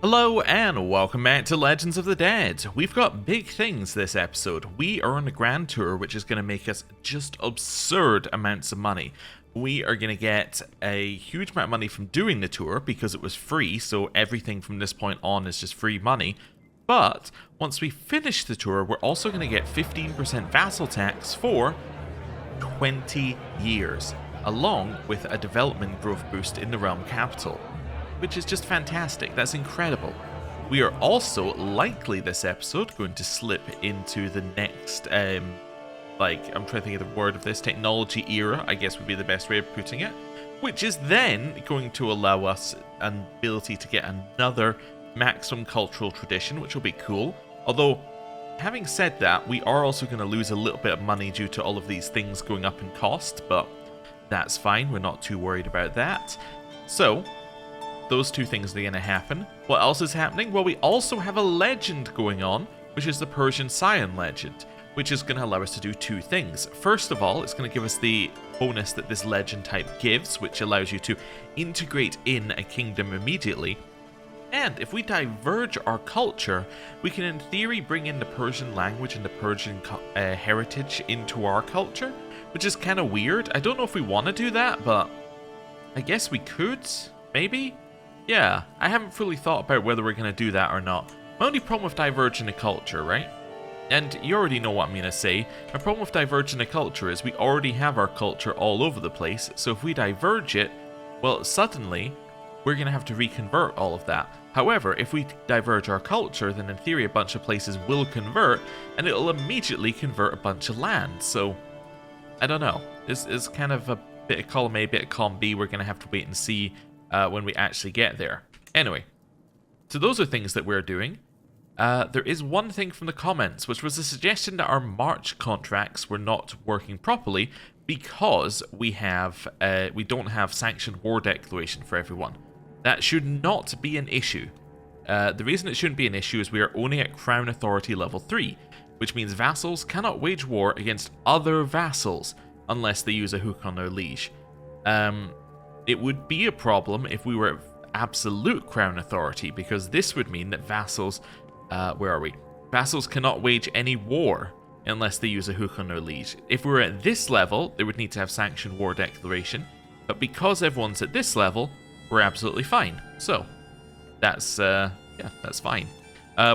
Hello and welcome back to Legends of the Dead. We've got big things this episode. We are on a grand tour which is going to make us just absurd amounts of money. We are going to get a huge amount of money from doing the tour because it was free, so everything from this point on is just free money. But once we finish the tour, we're also going to get 15% vassal tax for 20 years, along with a development growth boost in the realm capital, which is just fantastic. That's incredible. We are also likely this episode going to slip into the next, I'm trying to think of the word of this, technology era, I guess would be the best way of putting it, which is then going to allow us an ability to get another maximum cultural tradition, which will be cool. Although, having said that, we are also going to lose a little bit of money due to all of these things going up in cost, but that's fine. We're not too worried about that. So, those two things are going to happen. What else is happening? Well, we also have a legend going on, which is the Persian Scion legend, which is going to allow us to do two things. First of all, it's going to give us the bonus that this legend type gives, which allows you to integrate in a kingdom immediately. And if we diverge our culture, we can in theory bring in the Persian language and the Persian heritage into our culture, which is kind of weird. I don't know if we want to do that, but I guess we could, maybe? Yeah, I haven't fully thought about whether we're going to do that or not. My only problem with diverging a culture, right? And you already know what I'm going to say. My problem with diverging a culture is we already have our culture all over the place, so if we diverge it, well, suddenly, we're going to have to reconvert all of that. However, if we diverge our culture, then in theory a bunch of places will convert, and it'll immediately convert a bunch of land, so I don't know. It's kind of a bit of column A, bit of column B. We're going to have to wait and see when we actually get there. Anyway, so those are things that we're doing. There is one thing from the comments, which was a suggestion that our March contracts were not working properly because we don't have sanctioned war declaration for everyone. That should not be an issue. The reason it shouldn't be an issue is we are only at Crown Authority level 3, which means vassals cannot wage war against other vassals unless they use a hook on their liege. It would be a problem if we were at absolute Crown Authority, because this would mean that vassals, where are we? Vassals cannot wage any war unless they use a hook on their liege. If we were at this level, they would need to have sanctioned war declaration, but because everyone's at this level, we're absolutely fine. So, that's, yeah, that's fine. I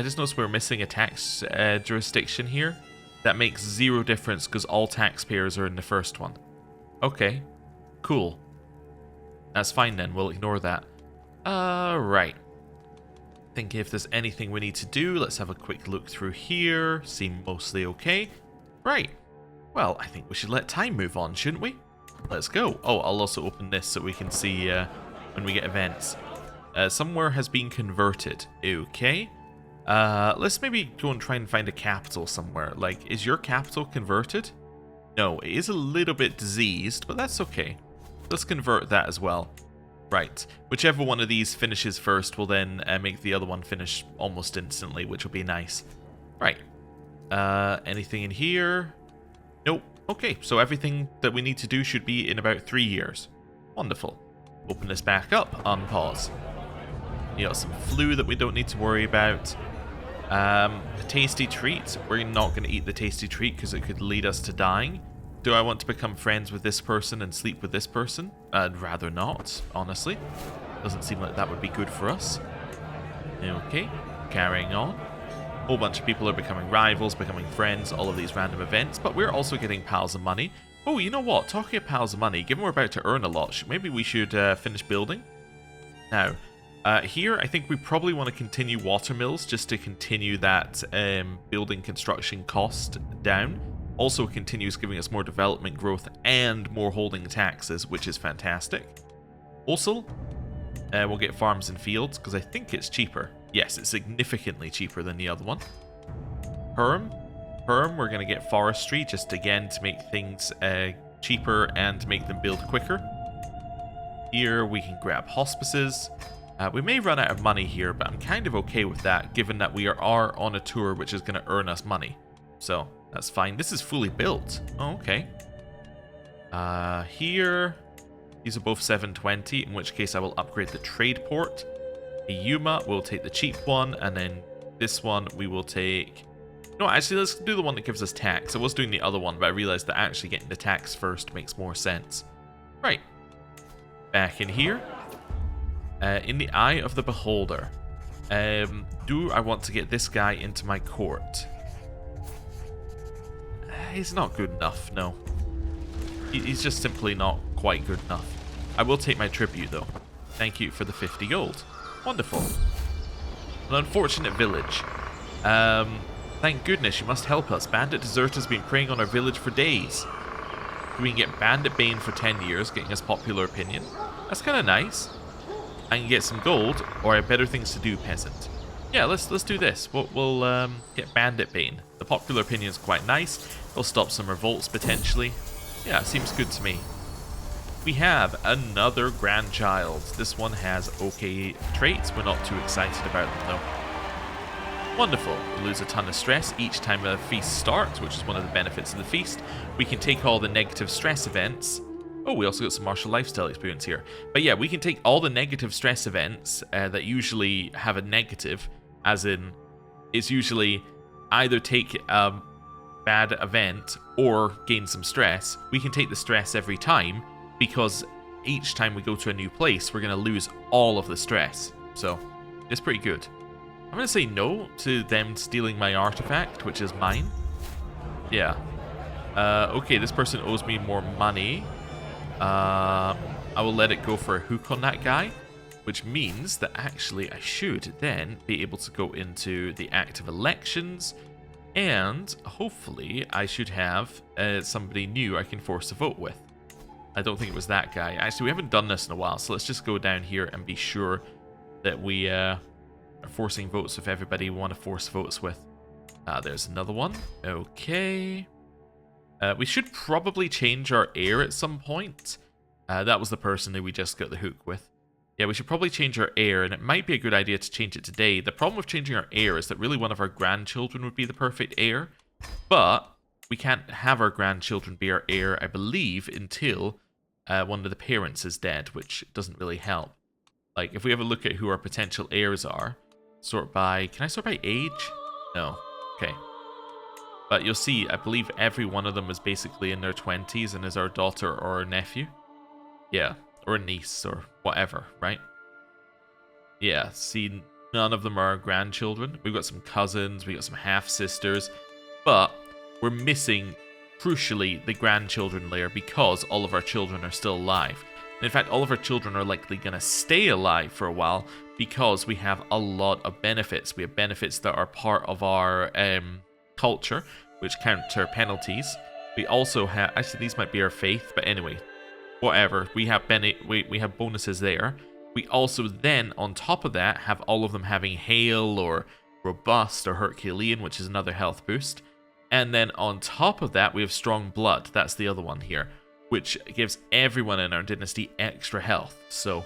just noticed we're missing a tax jurisdiction here. That makes zero difference because all taxpayers are in the first one. Okay, cool. That's fine then, we'll ignore that. Right. Thinking if there's anything we need to do, let's have a quick look through here. Seem mostly okay. Right. Well, I think we should let time move on, shouldn't we? Let's go. Oh, I'll also open this so we can see when we get events. Somewhere has been converted. Okay. Let's maybe go and try and find a capital somewhere. Like, is your capital converted? No, it is a little bit diseased, but that's okay. Let's convert that as well. Right. Whichever one of these finishes first will then make the other one finish almost instantly, which will be nice. Right. Anything in here? Nope. Okay, so everything that we need to do should be in about 3 years. Wonderful. Open this back up. Unpause. You got some flu that we don't need to worry about. A tasty treat. We're not going to eat the tasty treat because it could lead us to dying. Do I want to become friends with this person and sleep with this person? I'd rather not, honestly. Doesn't seem like that would be good for us. Okay, carrying on. A whole bunch of people are becoming rivals, becoming friends, all of these random events, but we're also getting piles of money. Oh, you know what? Talking of piles of money, given we're about to earn a lot, maybe we should finish building? Now, here I think we probably want to continue watermills just to continue that building construction cost down. Also continues giving us more development growth and more holding taxes, which is fantastic. Also, we'll get farms and fields because I think it's cheaper. Yes, it's significantly cheaper than the other one. Perm, we're going to get forestry just again to make things cheaper and to make them build quicker. Here we can grab hospices. We may run out of money here, but I'm kind of okay with that given that we are on a tour which is going to earn us money. So, that's fine. This is fully built. Oh, okay. Here, these are both 720, in which case I will upgrade the trade port. a Yuma, we'll take the cheap one, and then this one we will take... No, actually, let's do the one that gives us tax. I was doing the other one, but I realized that actually getting the tax first makes more sense. Right. Back in here. In the eye of the beholder. Do I want to get this guy into my court? He's not good enough, no. He's just simply not quite good enough. I will take my tribute, though. Thank you for the 50 gold. Wonderful. An unfortunate village. Thank goodness, you must help us. Bandit deserters have been preying on our village for days. We can get Bandit Bane for 10 years, getting us popular opinion. That's kind of nice. I can get some gold, or I have better things to do, peasant. Yeah, let's do this. We'll get Bandit Bane. The popular opinion is quite nice. It'll stop some revolts, potentially. Yeah, seems good to me. We have another grandchild. This one has okay traits. We're not too excited about them, though. Wonderful. We lose a ton of stress each time a feast starts, which is one of the benefits of the feast. We can take all the negative stress events. Oh, we also got some martial lifestyle experience here. But yeah, we can take all the negative stress events that usually have a negative, as in, it's usually either take a bad event or gain some stress. We can take the stress every time, because each time we go to a new place, we're going to lose all of the stress. So, it's pretty good. I'm going to say no to them stealing my artifact, which is mine. Yeah. Okay, this person owes me more money. I will let it go for a hook on that guy, which means that actually I should then be able to go into the active elections, and hopefully I should have somebody new I can force a vote with. I don't think it was that guy. Actually, we haven't done this in a while, so let's just go down here and be sure that we are forcing votes with everybody we want to force votes with. There's another one. Okay. We should probably change our heir at some point. That was the person who we just got the hook with. Yeah, we should probably change our heir, and it might be a good idea to change it today. The problem with changing our heir is that really one of our grandchildren would be the perfect heir, but we can't have our grandchildren be our heir, I believe, until one of the parents is dead, which doesn't really help. Like, if we have a look at who our potential heirs are, sort by... Can I sort by age? No. Okay. But you'll see, I believe every one of them is basically in their 20s and is our daughter or our nephew. Yeah. Or a niece or whatever, right? Yeah, see, none of them are our grandchildren. We've got some cousins, we've got some half-sisters, but we're missing, crucially, the grandchildren layer because all of our children are still alive. And in fact, all of our children are likely going to stay alive for a while because we have a lot of benefits. We have benefits that are part of our culture, which counter penalties. We also have... Actually, these might be our faith, but anyway... Whatever, we have we have bonuses there. We also then, on top of that, have all of them having Hail or Robust or Herculean, which is another health boost. And then on top of that, we have Strong Blood. That's the other one here, which gives everyone in our dynasty extra health. So,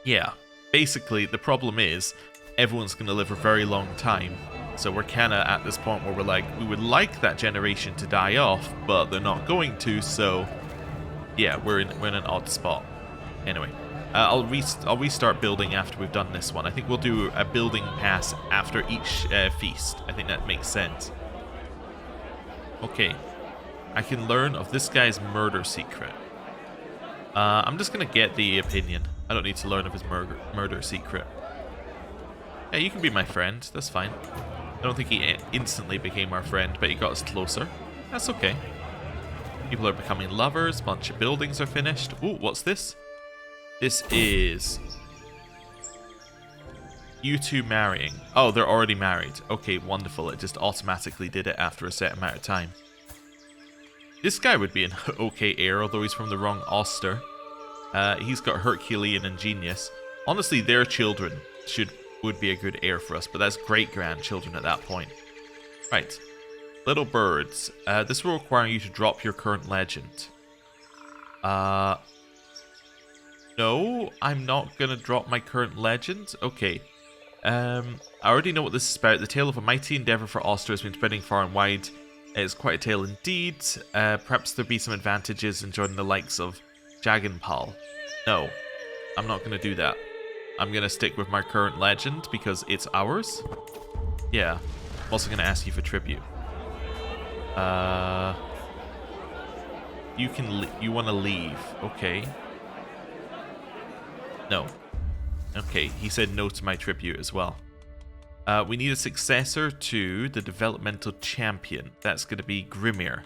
yeah, basically the problem is everyone's going to live a very long time. So we're kind of at this point where we're like, we would like that generation to die off, but they're not going to, so... Yeah, we're in an odd spot. Anyway, I'll restart building after we've done this one. I think we'll do a building pass after each feast. I think that makes sense. Okay, I can learn of this guy's murder secret. I'm just gonna get the opinion. I don't need to learn of his murder secret. Yeah, you can be my friend. That's fine. I don't think he instantly became our friend, but he got us closer. That's okay. People are becoming lovers. Bunch of buildings are finished. Ooh, what's this? This is... You two marrying. Oh, they're already married. Okay, wonderful. It just automatically did it after a set amount of time. This guy would be an okay heir, although he's from the wrong Oster. He's got Herculean and Genius. Honestly, their children would be a good heir for us, but that's great-grandchildren at that point. Right. Little birds. This will require you to drop your current legend. No, I'm not going to drop my current legend. Okay. I already know what this is about. The tale of a mighty endeavor for Oster has been spreading far and wide. It's quite a tale indeed. Perhaps there'll be some advantages in joining the likes of Jaganpal. No, I'm not going to do that. I'm going to stick with my current legend because it's ours. Yeah. I'm also going to ask you for tribute. You want to leave. Okay. No. Okay, he said no to my tribute as well. We need a successor to the developmental champion. That's going to be Grimir.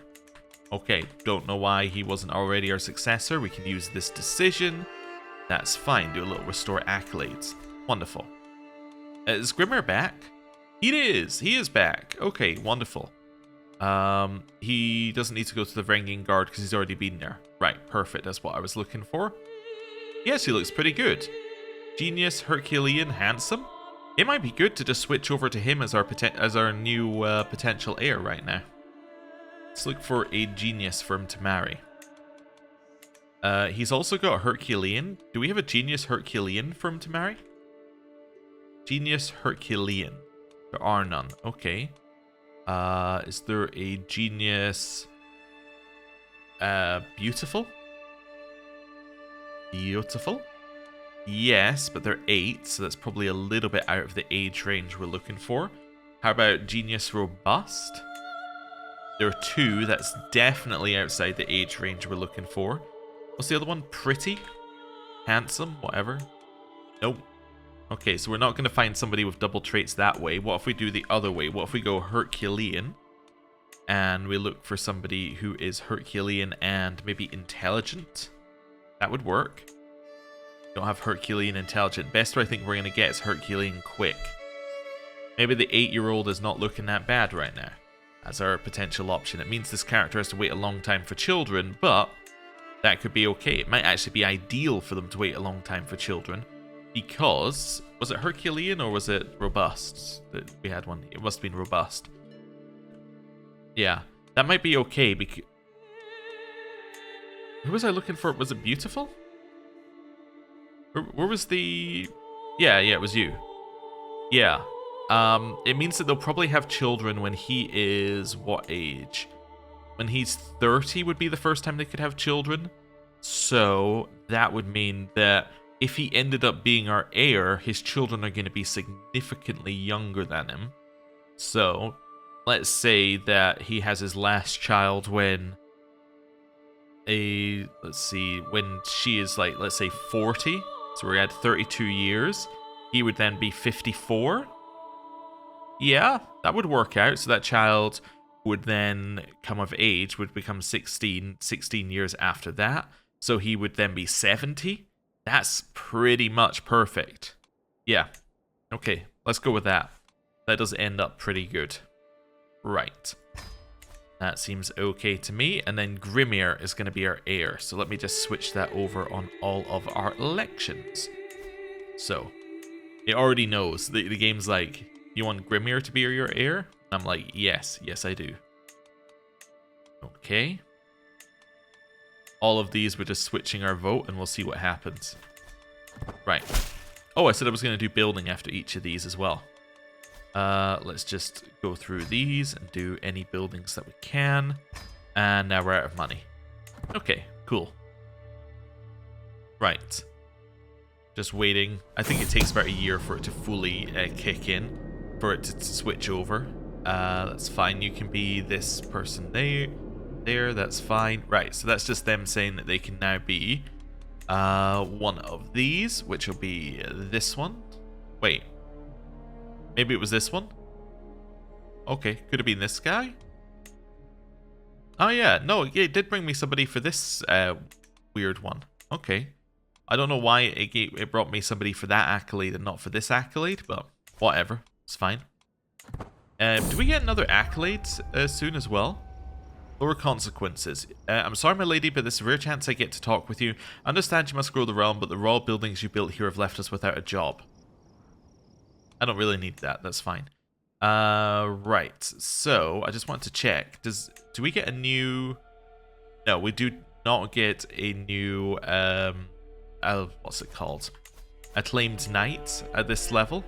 Okay, don't know why he wasn't already our successor. We can use this decision. That's fine. Do a little restore accolades. Wonderful. Is Grimir back? He is. He is back. Okay, wonderful. He doesn't need to go to the Varangian Guard because he's already been there. Right, perfect. That's what I was looking for. Yes, he looks pretty good. Genius, Herculean, handsome. It might be good to just switch over to him as our new potential heir right now. Let's look for a genius for him to marry. He's also got a Herculean. Do we have a genius Herculean for him to marry? Genius Herculean. There are none. Okay. Is there a genius beautiful? Beautiful? Yes, but they're 8, so that's probably a little bit out of the age range we're looking for. How about genius robust? There are 2, that's definitely outside the age range we're looking for. What's the other one? Pretty? Handsome? Whatever. Nope. Okay, so we're not going to find somebody with double traits that way. What if we do the other way? What if we go Herculean and we look for somebody who is Herculean and maybe intelligent? That would work. Don't have Herculean intelligent. Best I think we're going to get is Herculean quick. Maybe the 8-year-old is not looking that bad right now as our potential option. It means this character has to wait a long time for children, but that could be okay. It might actually be ideal for them to wait a long time for children because... Was it Herculean or was it robust that we had one? It must have been robust. Yeah, that might be okay because... Who was I looking for? Was it beautiful? Where was the... Yeah, it was you. Yeah. It means that they'll probably have children when he is what age? When he's 30 would be the first time they could have children. So that would mean that if he ended up being our heir, his children are going to be significantly younger than him. So let's say that he has his last child when when she is like, let's say 40. So we had 32 years. He would then be 54. Yeah, that would work out. So that child would then come of age, would become 16 years after that. So he would then be 70. That's pretty much perfect. Yeah. Okay, let's go with that. That does end up pretty good. Right. That seems okay to me. And then Grimir is going to be our heir. So let me just switch that over on all of our elections. So, it already knows. The game's like, you want Grimir to be your heir? I'm like, yes I do. Okay. All of these, we're just switching our vote and we'll see what happens. Right. Oh, I said I was going to do building after each of these as well. Let's just go through these and do any buildings that we can. And now we're out of money. Okay, cool. Right. Just waiting. I think it takes about a year for it to fully kick in. For it to switch over. That's fine. You can be this person there. That's fine. Right, so that's just them saying that they can now be one of these, which will be this one. Wait. Maybe it was this one? Okay, could have been this guy? Oh yeah, no, it did bring me somebody for this weird one. Okay. I don't know why it brought me somebody for that accolade and not for this accolade, but whatever. It's fine. Do we get another accolade soon as well? Lower consequences. I'm sorry, my lady, but this is a rare chance I get to talk with you. I understand you must grow the realm, but the royal buildings you built here have left us without a job. I don't really need that. That's fine. Right. So, I just want to check. Do we get a new... No, we do not get a new... what's it called? Acclaimed Knight at this level.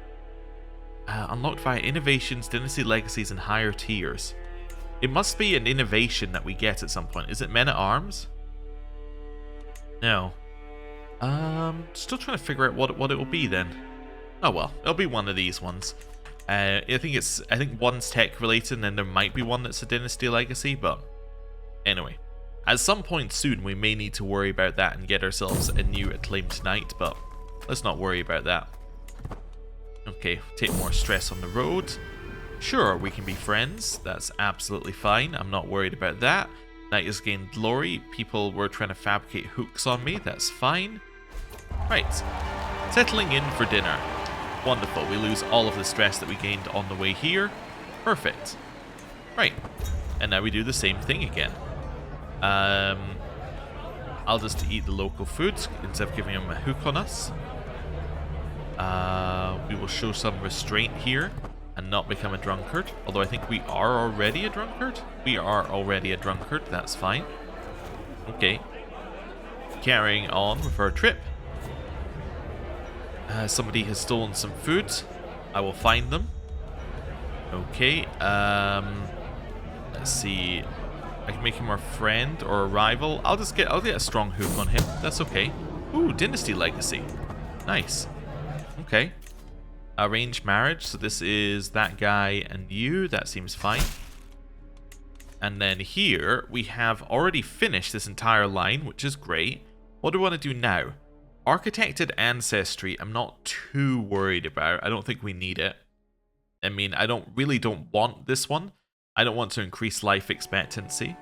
Unlocked via innovations, dynasty legacies, and higher tiers. It must be an innovation that we get at some point. Is it Men at Arms? No. Still trying to figure out what it will be then. Oh well, it'll be one of these ones. I think one's tech related, and then there might be one that's a dynasty legacy. But anyway, at some point soon we may need to worry about that and get ourselves a new acclaimed knight. But let's not worry about that. Okay, take more stress on the road. Sure, we can be friends. That's absolutely fine. I'm not worried about that. Knight has gained glory. People were trying to fabricate hooks on me. That's fine. Right. Settling in for dinner. Wonderful. We lose all of the stress that we gained on the way here. Perfect. Right. And now we do the same thing again. I'll just eat the local foods instead of giving him a hook on us. We will show some restraint here and not become a drunkard. Although I think we are already a drunkard. We are already a drunkard. That's fine. Okay. Carrying on with our trip. Somebody has stolen some food. I will find them. Okay. Let's see. I can make him our friend or a rival. I'll get a strong hook on him. That's okay. Ooh, dynasty legacy. Nice. Okay. Arranged marriage. So this is that guy and you. That seems fine. And then here we have already finished this entire line, which is great. What do we want to do now? Architected ancestry, I'm not too worried about. I don't think we need it. I mean, I don't want this one. I don't want to increase life expectancy.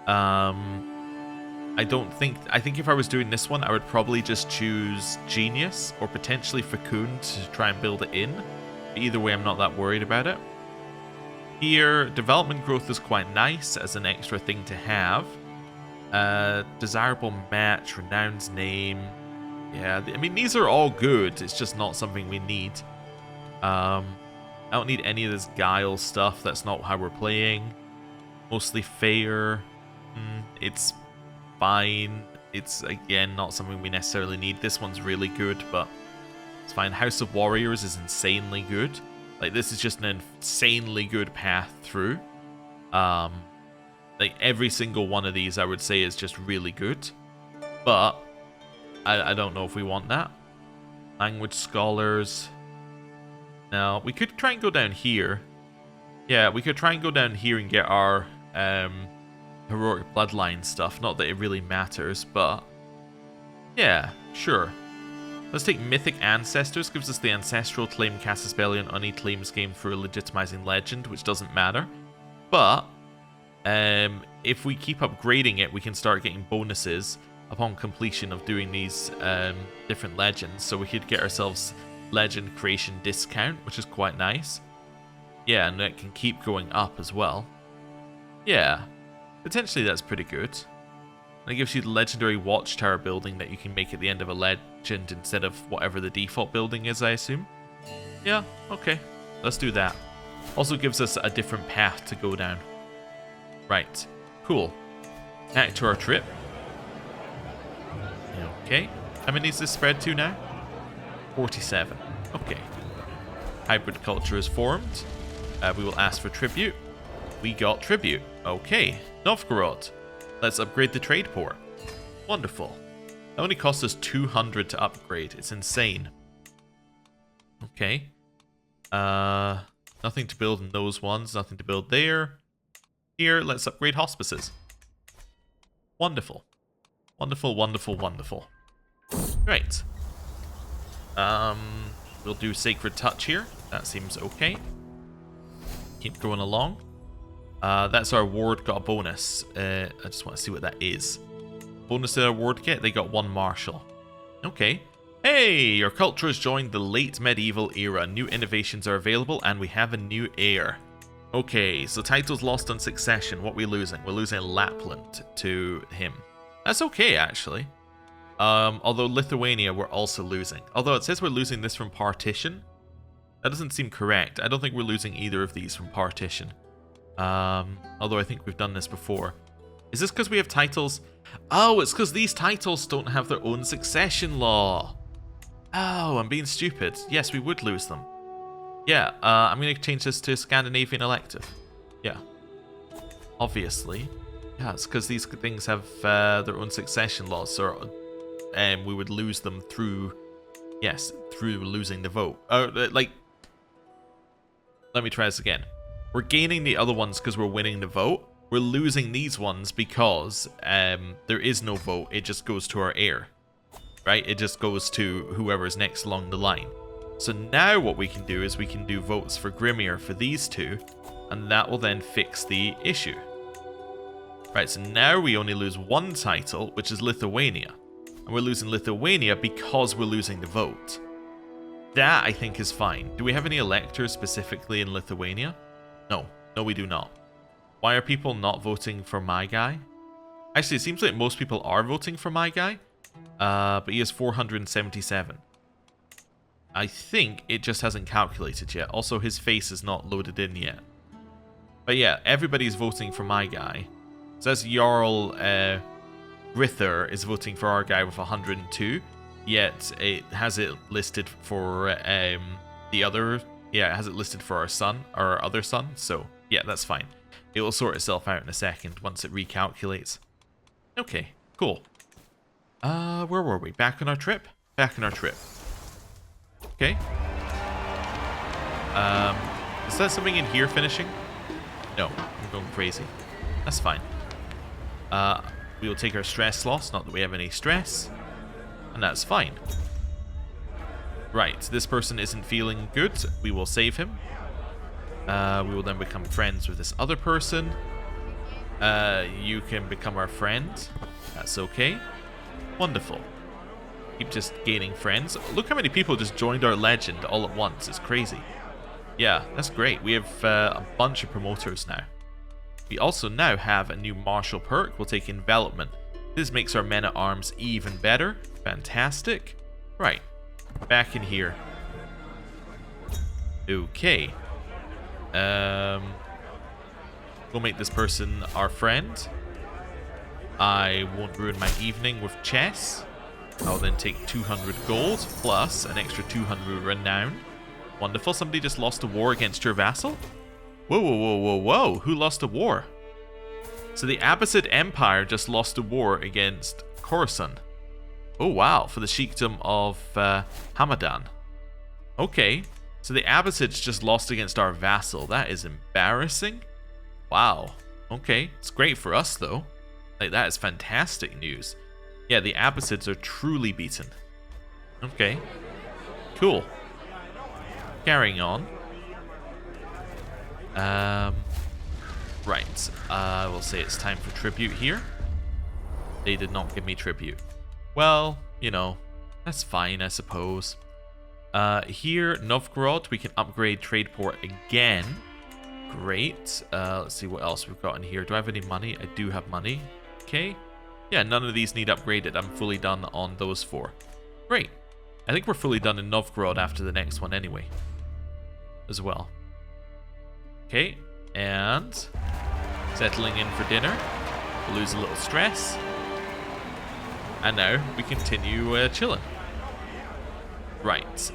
I think if I was doing this one, I would probably just choose Genius or potentially Fecund to try and build it in. But either way, I'm not that worried about it. Here, development growth is quite nice as an extra thing to have. Desirable match, renowned name. Yeah, I mean, these are all good. It's just not something we need. I don't need any of this guile stuff. That's not how we're playing. Mostly fair. It's fine. It's, again, not something we necessarily need. This one's really good, but it's fine. House of Warriors is insanely good. Like, this is just an insanely good path through. Like, every single one of these, I would say, is just really good. But I don't know if we want that. Language scholars. Now, we could try and go down here. Yeah, we could try and go down here and get our heroic bloodline stuff. Not that it really matters, but yeah, sure. Let's take Mythic Ancestors. Gives us the ancestral claim, cast a spell on any claims gained through a legitimizing legend, which doesn't matter. But if we keep upgrading it, we can start getting bonuses upon completion of doing these different legends. So we could get ourselves legend creation discount, which is quite nice. Yeah, and it can keep going up as well. Yeah, potentially that's pretty good. And it gives you the legendary watchtower building that you can make at the end of a legend instead of whatever the default building is, I assume. Yeah, okay, let's do that. Also gives us a different path to go down. Right, cool. Back to our trip. Okay, how many is this spread to now? 47. Okay. Hybrid culture is formed. We will ask for tribute. We got tribute. Okay, Novgorod. Let's upgrade the trade port. Wonderful. It only cost us 200 to upgrade. It's insane. Okay. Nothing to build in those ones. Nothing to build there. Here, let's upgrade hospices. Wonderful. Wonderful, wonderful, wonderful. Right. We'll do Sacred Touch here. That seems okay. Keep going along. That's our ward got a bonus. I just want to see what that is. Bonus did our ward get? They got 1 marshal. Okay. Hey, your culture has joined the late medieval era. New innovations are available, and we have a new heir. Okay, so titles lost on succession. What are we losing? We're losing Lapland to him. That's okay, actually. Although Lithuania we're also losing. Although it says we're losing this from partition. That doesn't seem correct. I don't think we're losing either of these from partition. Although I think we've done this before. Is this because we have titles? Oh, it's because these titles don't have their own succession law. Oh, I'm being stupid. Yes, we would lose them. Yeah, I'm going to change this to Scandinavian elective. Yeah. Obviously. Yeah, it's because these things have their own succession laws. So we would lose them through, yes, through losing the vote. Like, let me try this again. We're gaining the other ones because we're winning the vote. We're losing these ones because there is no vote. It just goes to our heir, right? It just goes to whoever's next along the line. So now what we can do is we can do votes for Grimir for these two, and that will then fix the issue. Right, so now we only lose one title, which is Lithuania. And we're losing Lithuania because we're losing the vote. That, I think, is fine. Do we have any electors specifically in Lithuania? No. No, we do not. Why are people not voting for my guy? Actually, it seems like most people are voting for my guy. But he has 477. I think it just hasn't calculated yet. Also, his face is not loaded in yet. But yeah, everybody's voting for my guy. It says Jarl Rither is voting for our guy with 102. Yet it has it listed for the other... Yeah, it has it listed for our other son. So, yeah, that's fine. It will sort itself out in a second once it recalculates. Okay, cool. Where were we? Back on our trip? Back on our trip. Okay. Is that something in here finishing? No, I'm going crazy. That's fine. We will take our stress loss, not that we have any stress. And that's fine. Right, this person isn't feeling good. We will save him. We will then become friends with this other person. You can become our friend. That's okay. Wonderful. Keep just gaining friends. Look how many people just joined our legend all at once. It's crazy. Yeah, that's great. We have a bunch of promoters now. We also now have a new martial perk. We'll take envelopment. This makes our men-at-arms even better. Fantastic. Right. Back in here. Okay. We'll make this person our friend. I won't ruin my evening with chess. I'll then take 200 gold plus an extra 200 renown. Wonderful. Somebody just lost a war against your vassal? Whoa, whoa, whoa, whoa, whoa. Who lost a war? So the Abbasid Empire just lost a war against Khorasan. Oh, wow. For the Sheikdom of Hamadan. Okay. So the Abbasids just lost against our vassal. That is embarrassing. Wow. Okay. It's great for us, though. Like, that is fantastic news. Yeah, the Abbasids are truly beaten. Okay. Cool. Carrying on. Right. I will say it's time for tribute here. They did not give me tribute. Well, you know, that's fine, I suppose. Here, Novgorod, we can upgrade trade port again. Great. Let's see what else we've got in here. Do I have any money? I do have money. Okay. Yeah, none of these need upgraded. I'm fully done on those four. Great. I think we're fully done in Novgorod after the next one anyway. As well. Okay. And settling in for dinner. We'll lose a little stress. And now we continue chilling. Right.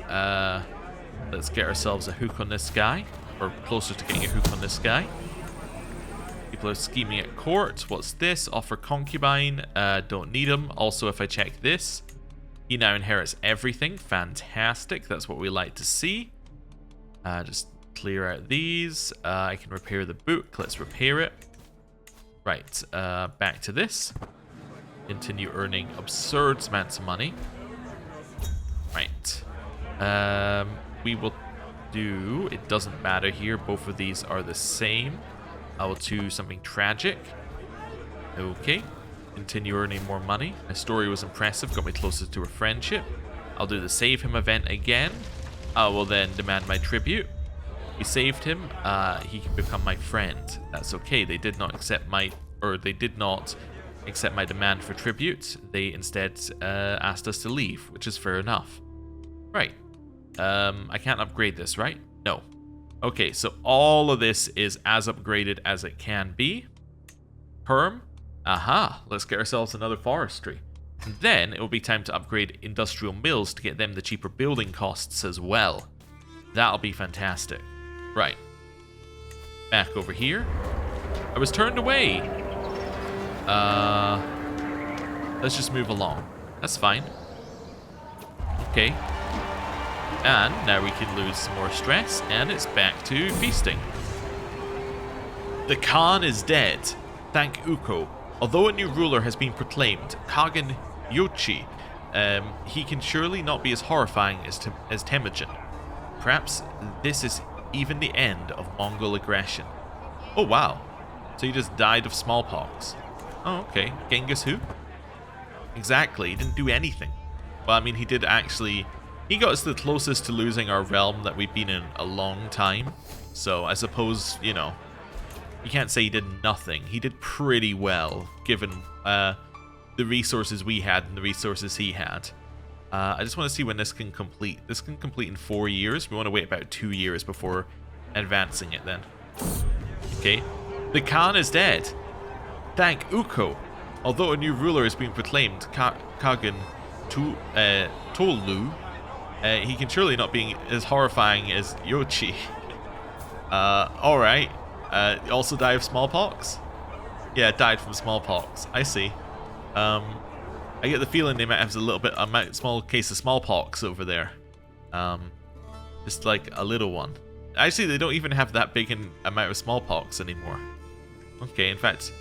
Let's get ourselves a hook on this guy. Or closer to getting a hook on this guy. People are scheming at court. What's this? Offer concubine. Don't need him. Also, if I check this, he now inherits everything. Fantastic. That's what we like to see. Just clear out these. I can repair the book. Let's repair it. Right. Back to this. Continue earning absurd amounts of money. Right. We will do... It doesn't matter here. Both of these are the same. I will do something tragic. Okay. Continue earning more money. My story was impressive. Got me closer to a friendship. I'll do the save him event again. I will then demand my tribute. We saved him. He can become my friend. That's okay. They did not accept my... Or they did not accept my demand for tribute. They instead asked us to leave, which is fair enough. Right. I can't upgrade this, right? No. Okay, so all of this is as upgraded as it can be. Perm. Aha. Let's get ourselves another forestry. And then it will be time to upgrade industrial mills to get them the cheaper building costs as well. That'll be fantastic. Right. Back over here. I was turned away. Let's just move along. That's fine. Okay. And now we can lose some more stress, and it's back to feasting. The Khan is dead. Thank Ukko. Although a new ruler has been proclaimed, Kagan Yochi, he can surely not be as horrifying as Temujin. Perhaps this is even the end of Mongol aggression. Oh wow. So he just died of smallpox. Oh, okay. Genghis who? Exactly. He didn't do anything. Well, I mean, he did actually... He got us the closest to losing our realm that we've been in a long time. So I suppose, you know, you can't say he did nothing. He did pretty well, given the resources we had and the resources he had. I just want to see when this can complete. This can complete in 4 years. We want to wait about 2 years before advancing it then. Okay. The Khan is dead. Thank Ukko. Although a new ruler has been proclaimed, Kagan Tolu, he can surely not be as horrifying as Yochi. Alright. Also died of smallpox? Yeah, died from smallpox. I see. I get the feeling they might have a small case of smallpox over there. Just like a little one. Actually, they don't even have that big an amount of smallpox anymore. Okay, in fact,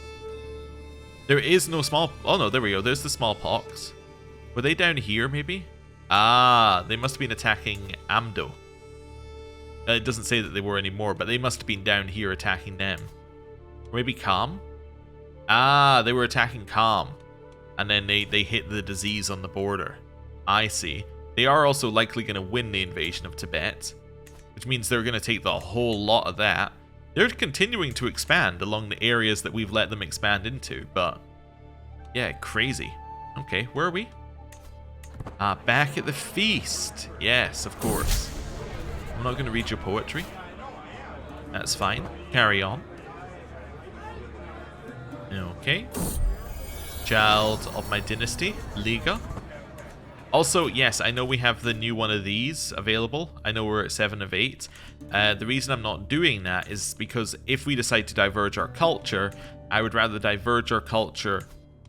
there is no oh no, there we go. There's the smallpox. Were they down here, maybe? Ah, they must have been attacking Amdo. It doesn't say that they were anymore, but they must have been down here attacking them. Or maybe Kham? Ah, they were attacking Kham. And then they hit the disease on the border. I see. They are also likely going to win the invasion of Tibet, which means they're going to take the whole lot of that. They're continuing to expand along the areas that we've let them expand into, but yeah, crazy. Okay, where are we? Back at the feast. Yes, of course. I'm not going to read your poetry. That's fine. Carry on. Okay. Child of my dynasty, Liga. Also, yes, I know we have the new one of these available. I know we're at 7 of 8. The reason I'm not doing that is because if we decide to diverge our culture, I would rather diverge our culture,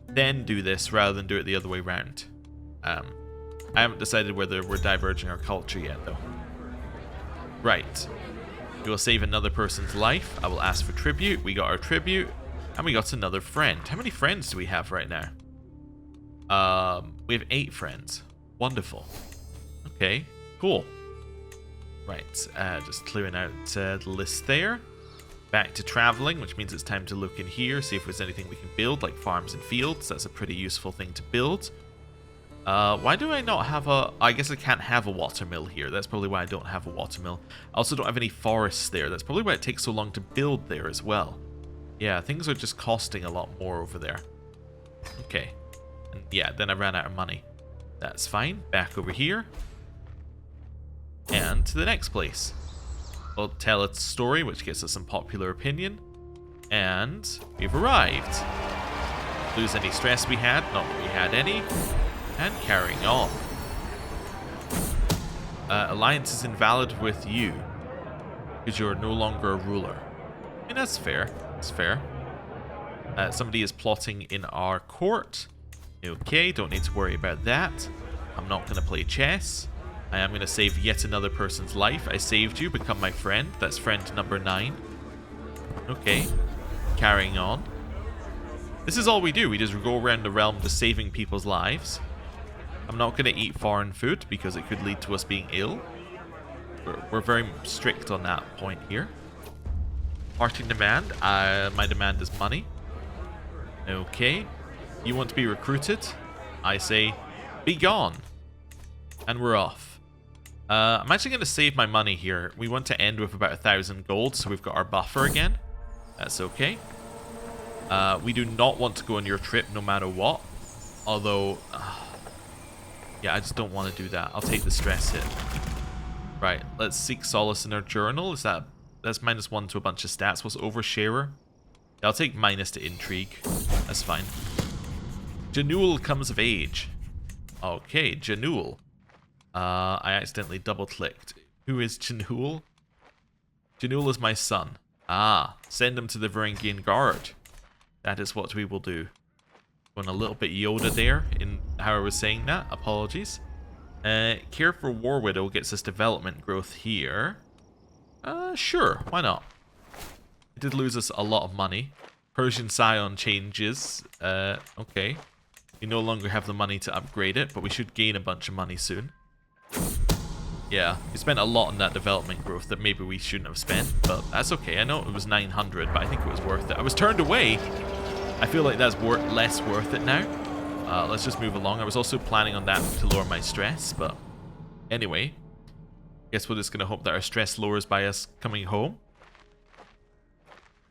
then do this, rather than do it the other way around. I haven't decided whether we're diverging our culture yet, though. Right. We will save another person's life. I will ask for tribute. We got our tribute. And we got another friend. How many friends do we have right now? We have 8 friends. Wonderful. Okay, cool. Right, just clearing out the list there. Back to traveling, which means it's time to look in here, see if there's anything we can build, like farms and fields. That's a pretty useful thing to build. Why do I not have I guess I can't have a watermill here. That's probably why I don't have a watermill. I also don't have any forests there. That's probably why it takes so long to build there as well. Yeah, things are just costing a lot more over there. Okay. And yeah, then I ran out of money. That's fine. Back over here. And to the next place. We'll tell a story, which gets us some popular opinion. And we've arrived. Lose any stress we had. Not that we had any. And carrying on. Alliance is invalid with you. Because you're no longer a ruler. I mean, that's fair. That's fair. Somebody is plotting in our court. Okay, don't need to worry about that. I'm not going to play chess. I am going to save yet another person's life. I saved you. Become my friend. That's friend number 9. Okay. Carrying on. This is all we do. We just go around the realm just saving people's lives. I'm not going to eat foreign food because it could lead to us being ill. We're very strict on that point here. Parting demand. My demand is money. Okay. You want to be recruited? I say, be gone. And we're off. I'm actually going to save my money here. We want to end with about 1,000 gold, so we've got our buffer again. That's okay. We do not want to go on your trip no matter what. Although, yeah, I just don't want to do that. I'll take the stress hit. Right, let's seek solace in our journal. That's -1 to a bunch of stats. What's oversharer? Yeah, I'll take minus to intrigue. That's fine. Janul comes of age. Okay, Janul. I accidentally double-clicked. Who is Janul? Janul is my son. Ah, send him to the Varangian Guard. That is what we will do. Going a little bit Yoda there in how I was saying that. Apologies. Care for War Widow gets us development growth here. Sure, why not? It did lose us a lot of money. Persian Scion changes. Okay. We no longer have the money to upgrade it, but we should gain a bunch of money soon. Yeah, we spent a lot on that development growth that maybe we shouldn't have spent, but that's okay. I know it was 900, but I think it was worth it. I was turned away. I feel like that's less worth it now. Let's just move along. I was also planning on that to lower my stress, but anyway. Guess we're just going to hope that our stress lowers by us coming home.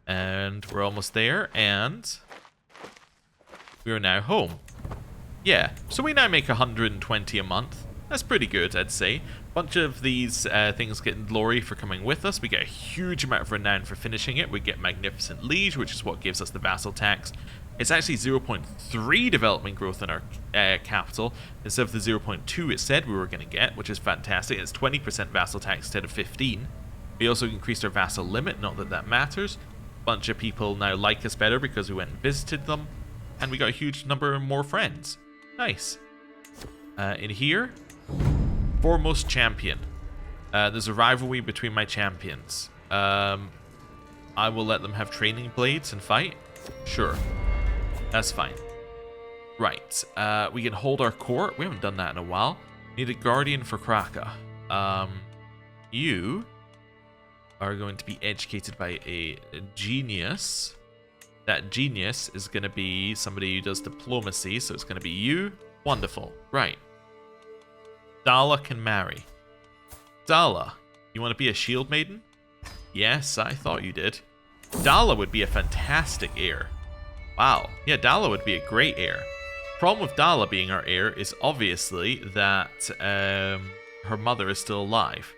And we're almost there, and we are now home. Yeah, so we now make 120 a month. That's pretty good, I'd say. Bunch of these things get glory for coming with us. We get a huge amount of renown for finishing it. We get Magnificent Liege, which is what gives us the vassal tax. It's actually 0.3 development growth in our capital instead of the 0.2 it said we were going to get, which is fantastic. It's 20% vassal tax instead of 15. We also increased our vassal limit, not that that matters. Bunch of people now like us better because we went and visited them, and we got a huge number of more friends. Nice. In here, foremost champion. There's a rivalry between my champions. I will let them have training blades and fight. Sure, that's fine. Right, we can hold our court. We haven't done that in a while. Need a guardian for Kraka. You are going to be educated by a genius. That genius is going to be somebody who does diplomacy, so it's going to be you. Wonderful. Right. Dala can marry. Dala, you want to be a shield maiden? Yes, I thought you did. Dala would be a fantastic heir. Wow. Yeah, Dala would be a great heir. Problem with Dala being our heir is obviously that her mother is still alive.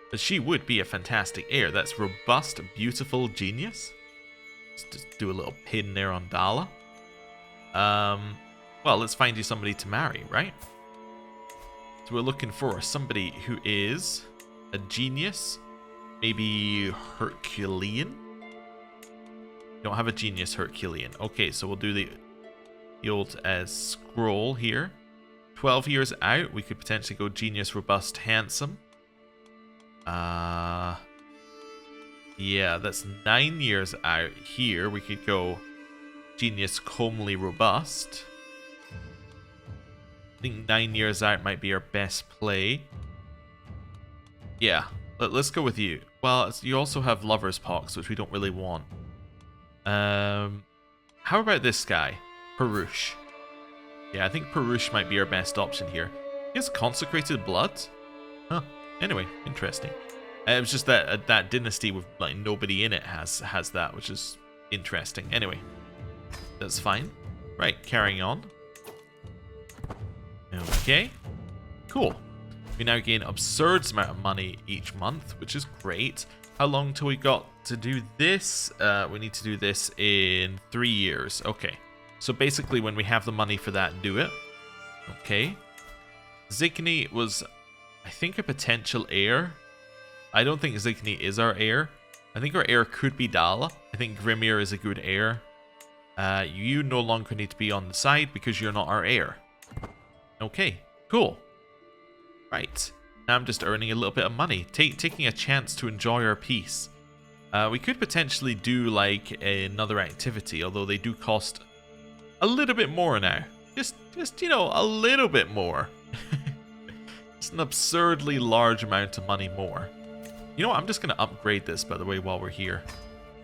But she would be a fantastic heir. That's robust, beautiful genius. Let's just do a little pin there on Dala. Well, let's find you somebody to marry, right? So we're looking for somebody who is a genius, maybe Herculean. Don't have a genius Herculean. Okay, so we'll do the old scroll here. 12 years out, we could potentially go genius, robust, handsome. Yeah, that's 9 years out. Here we could go genius, comely, robust. I think 9 years out might be our best play. Yeah, let's go with you. Well, you also have lover's pox, which we don't really want. How about this guy, Perush? Yeah, I think Perush might be our best option here. He has consecrated blood. Huh. Anyway, interesting. It was just that that dynasty with like nobody in it has that, which is interesting. Anyway, that's fine. Right, carrying on. Okay, cool. We now gain absurd amount of money each month, which is great. How long till we got to do this? We need to do this in 3 years. Okay, so basically when we have the money for that, do it. Okay. Zigny was, I think, a potential heir. I don't think Zigny is our heir. I think our heir could be Dala. I think Grimir is a good heir. You no longer need to be on the side because you're not our heir. Okay, cool. Right, now I'm just earning a little bit of money, taking a chance to enjoy our peace. We could potentially do like another activity, although they do cost a little bit more now. Just you know, a little bit more. It's an absurdly large amount of money more. You know what, I'm just going to upgrade this, by the way, while we're here.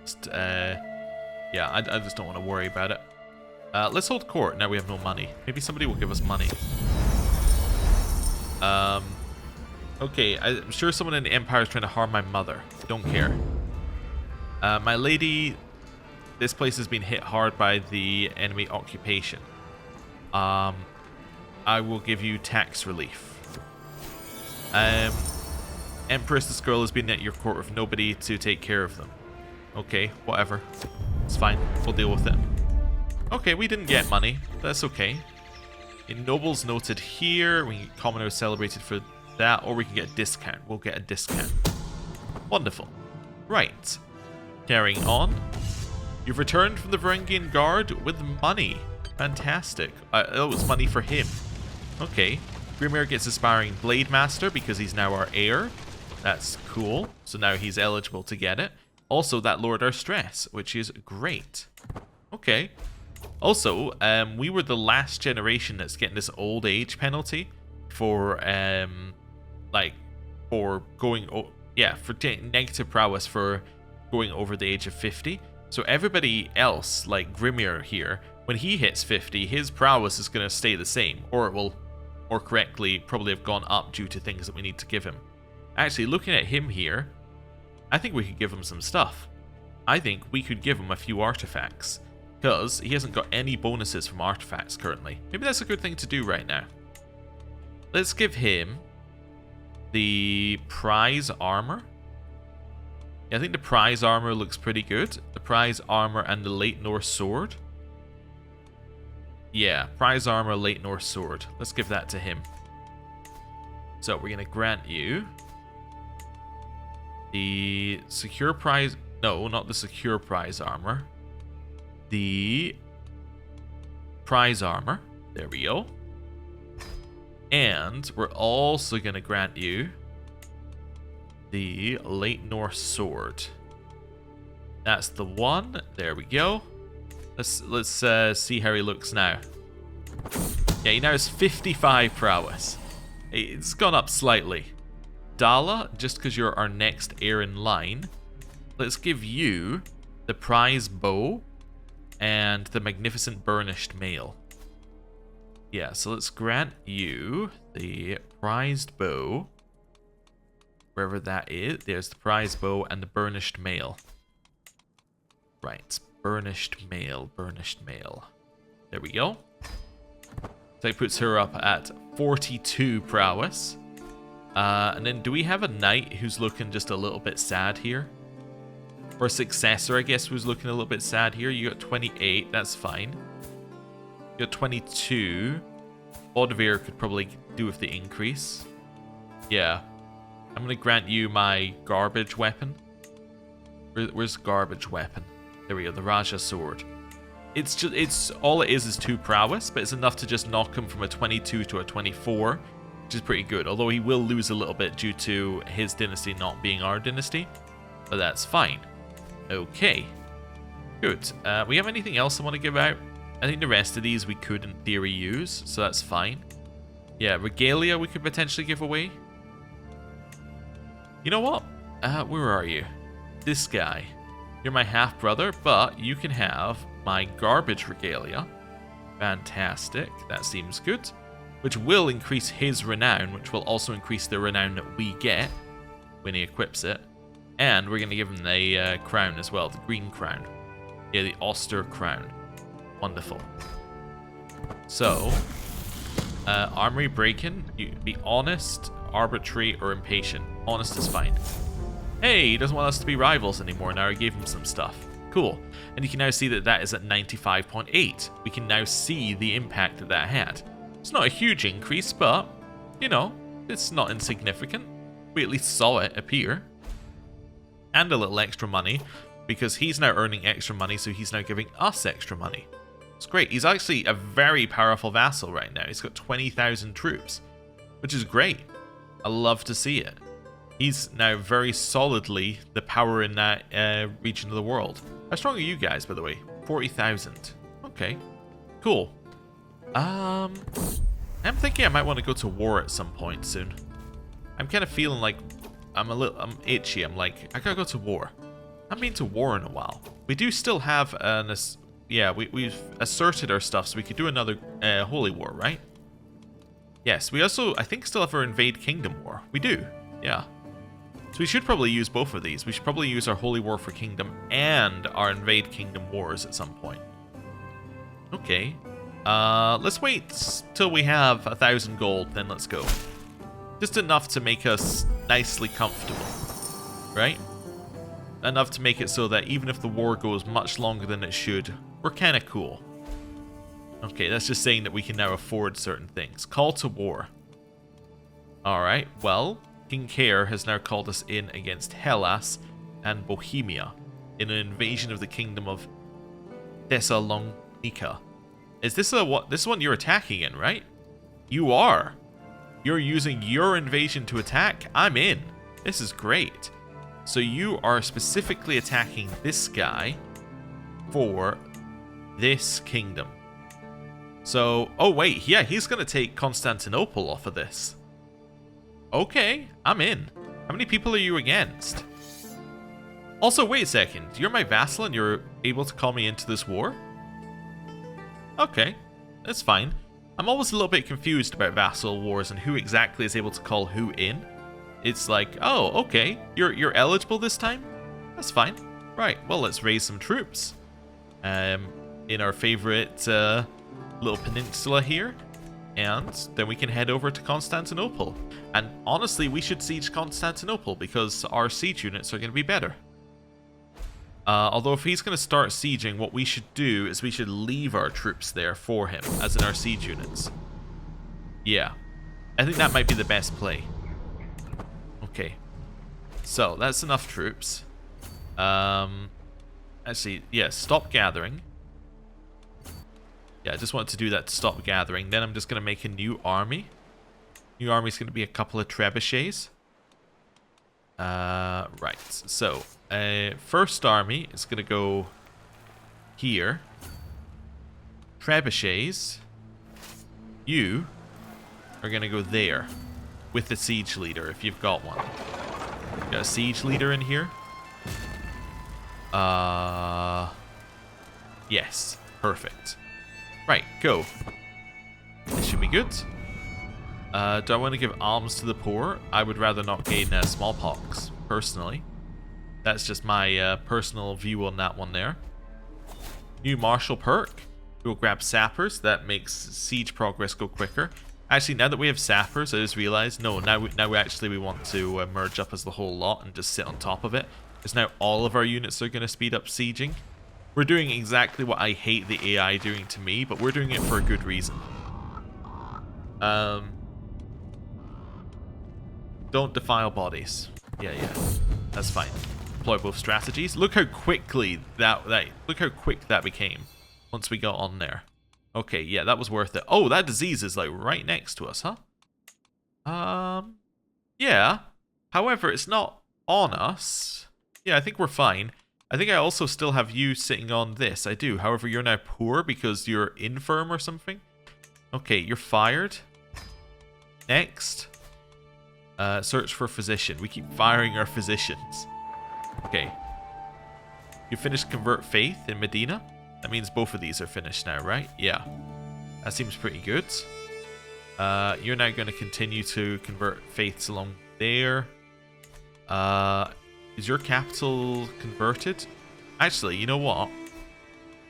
Just, yeah, I just don't want to worry about it. Let's hold court. Now we have no money. Maybe somebody will give us money. Okay, I'm sure someone in the Empire is trying to harm my mother. Don't care. My lady, this place has been hit hard by the enemy occupation. I will give you tax relief. Empress, this girl has been at your court with nobody to take care of them. Okay, whatever. It's fine. We'll deal with it. Okay, we didn't get money. That's okay. Nobles noted here. We can get commoners celebrated for that, or we can get a discount. We'll get a discount. Wonderful. Right. Carrying on. You've returned from the Varangian Guard with money. Fantastic. Oh, it's money for him. Okay. Grimir gets aspiring Blade Master because he's now our heir. That's cool. So now he's eligible to get it. Also, that lowered our stress, which is great. Okay. Also, we were the last generation that's getting this old age penalty for, for negative prowess for going over the age of 50. So everybody else, like Grimir here, when he hits 50, his prowess is going to stay the same, or it will, more correctly, probably have gone up due to things that we need to give him. Actually, looking at him here, I think we could give him some stuff. I think we could give him a few artifacts, because he hasn't got any bonuses from artifacts currently. Maybe that's a good thing to do right now. Let's give him the prize armor. Yeah, I think the prize armor looks pretty good. The prize armor and the late Norse sword. Yeah, prize armor, late Norse sword. Let's give that to him. So we're going to grant you the secure prize... No, not the secure prize armor. The prize armor. There we go. And we're also going to grant you the late Norse sword. That's the one. There we go. Let's see how he looks now. Yeah, he now has 55 prowess. It's gone up slightly. Dala, just because you're our next heir in line, let's give you the prize bow and the magnificent burnished mail. Yeah, so let's grant you the prized bow. Wherever that is, there's the prize bow and the burnished mail. Right, burnished mail, burnished mail. There we go. So that puts her up at 42 prowess. And then do we have a knight who's looking just a little bit sad here? Or a successor, I guess, who's looking a little bit sad here. You got 28, that's fine. You got 22. Audevir could probably do with the increase. Yeah. I'm going to grant you my garbage weapon. Where's garbage weapon? There we go, the Raja sword. It's all it is 2 prowess, but it's enough to just knock him from a 22 to a 24, which is pretty good. Although he will lose a little bit due to his dynasty not being our dynasty, but that's fine. Okay, good. We have anything else I want to give out? I think the rest of these we could in theory use, so that's fine. Yeah, regalia we could potentially give away. You know what? Where are you? This guy. You're my half-brother, but you can have my garbage regalia. Fantastic. That seems good. Which will increase his renown, which will also increase the renown that we get when he equips it. And we're going to give him the crown as well, the green crown. Yeah, the Oster crown. Wonderful. So, armory break-in. You be honest, arbitrary, or impatient. Honest is fine. Hey, he doesn't want us to be rivals anymore. Now I gave him some stuff. Cool. And you can now see that that is at 95.8. We can now see the impact that that had. It's not a huge increase, but, you know, it's not insignificant. We at least saw it appear. And a little extra money, because he's now earning extra money, so he's now giving us extra money. It's great. He's actually a very powerful vassal right now. He's got 20,000 troops, which is great. I love to see it. He's now very solidly the power in that region of the world. How strong are you guys, by the way? 40,000. Okay, cool. I'm thinking I might want to go to war at some point soon. I'm kind of feeling like I'm itchy. I'm like, I gotta go to war. I haven't been to war in a while. We do still have we've asserted our stuff, so we could do another holy war, right? Yes, we also, I think, still have our invade kingdom war. We do, yeah. So we should probably use both of these. We should probably use our holy war for kingdom and our invade kingdom wars at some point. Okay. Let's wait till we have 1,000 gold, then let's go. Just enough to make us nicely comfortable, right? Enough to make it so that even if the war goes much longer than it should, we're kind of cool. Okay, that's just saying that we can now afford certain things. Call to war. Alright, well, King Kair has now called us in against Hellas and Bohemia in an invasion of the kingdom of Thessalonica. Is this this one you're attacking in, right? You are. You're using your invasion to attack? I'm in. This is great. So you are specifically attacking this guy for this kingdom. So, oh wait, yeah, he's going to take Constantinople off of this. Okay, I'm in. How many people are you against? Also, wait a second. You're my vassal and you're able to call me into this war? Okay, that's fine. I'm always a little bit confused about vassal wars and who exactly is able to call who in. It's like, oh, okay, you're eligible this time? That's fine. Right, well, let's raise some troops. In our favorite little peninsula here. And then we can head over to Constantinople. And honestly, we should siege Constantinople because our siege units are going to be better. Although if he's going to start sieging, what we should do is we should leave our troops there for him, as in our siege units. Yeah, I think that might be the best play. Okay, so that's enough troops. Actually, yeah, stop gathering. Yeah, I just wanted to do that to stop gathering. Then I'm just going to make a new army. New army is going to be a couple of trebuchets. Right, so first army is going to go here. Trebuchets, you are going to go there with the siege leader if you've got one. Got a siege leader in here? Yes, perfect. Right, go. This should be good. Do I want to give alms to the poor? I would rather not gain smallpox, personally. That's just my personal view on that one there. New martial perk. We'll grab sappers. That makes siege progress go quicker. Actually, now that we have sappers, I just realized, no, now we want to merge up as the whole lot and just sit on top of it. Because now all of our units are going to speed up sieging. We're doing exactly what I hate the AI doing to me, but we're doing it for a good reason. Don't defile bodies. Yeah, that's fine. Deploy both strategies. Look how quickly look how quick that became once we got on there. Okay, yeah, that was worth it. Oh, that disease is like right next to us, huh? Yeah. However, it's not on us. Yeah, I think we're fine. I think I also still have you sitting on this. I do. However, you're now poor because you're infirm or something. Okay, you're fired. Next. Search for physician. We keep firing our physicians. Okay. You finished Convert Faith in Medina. That means both of these are finished now, right? Yeah. That seems pretty good. You're now going to continue to convert faiths along there. Is your capital converted? Actually, you know what?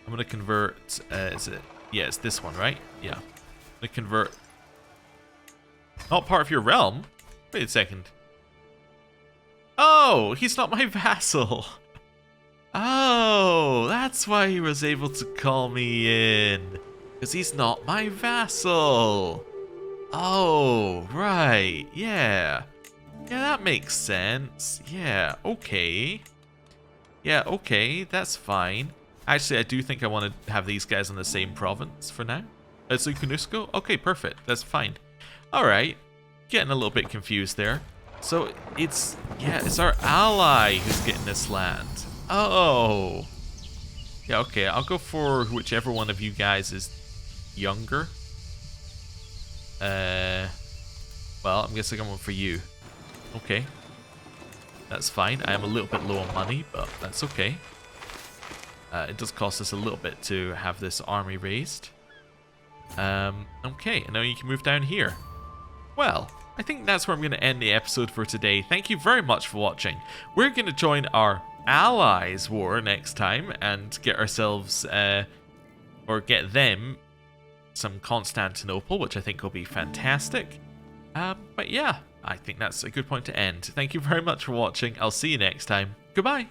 I'm going to convert... is it? Yeah, it's this one, right? Yeah. I'm going to convert... Not part of your realm? Wait a second. Oh, he's not my vassal. Oh, that's why he was able to call me in. Because he's not my vassal. Oh, right. Yeah. Yeah, that makes sense. Yeah, okay. Yeah, okay, that's fine. Actually, I do think I want to have these guys in the same province for now. So Kunusco? Okay, perfect. That's fine. Alright. Getting a little bit confused there. So, it's our ally who's getting this land. Oh. Yeah, okay, I'll go for whichever one of you guys is younger. Well, I'm guessing I'm going for you. Okay. That's fine. I am a little bit low on money, but that's okay. It does cost us a little bit to have this army raised. Okay, and now you can move down here. Well, I think that's where I'm going to end the episode for today. Thank you very much for watching. We're going to join our allies war next time and get ourselves, or get them some Constantinople, which I think will be fantastic. But yeah, I think that's a good point to end. Thank you very much for watching. I'll see you next time. Goodbye.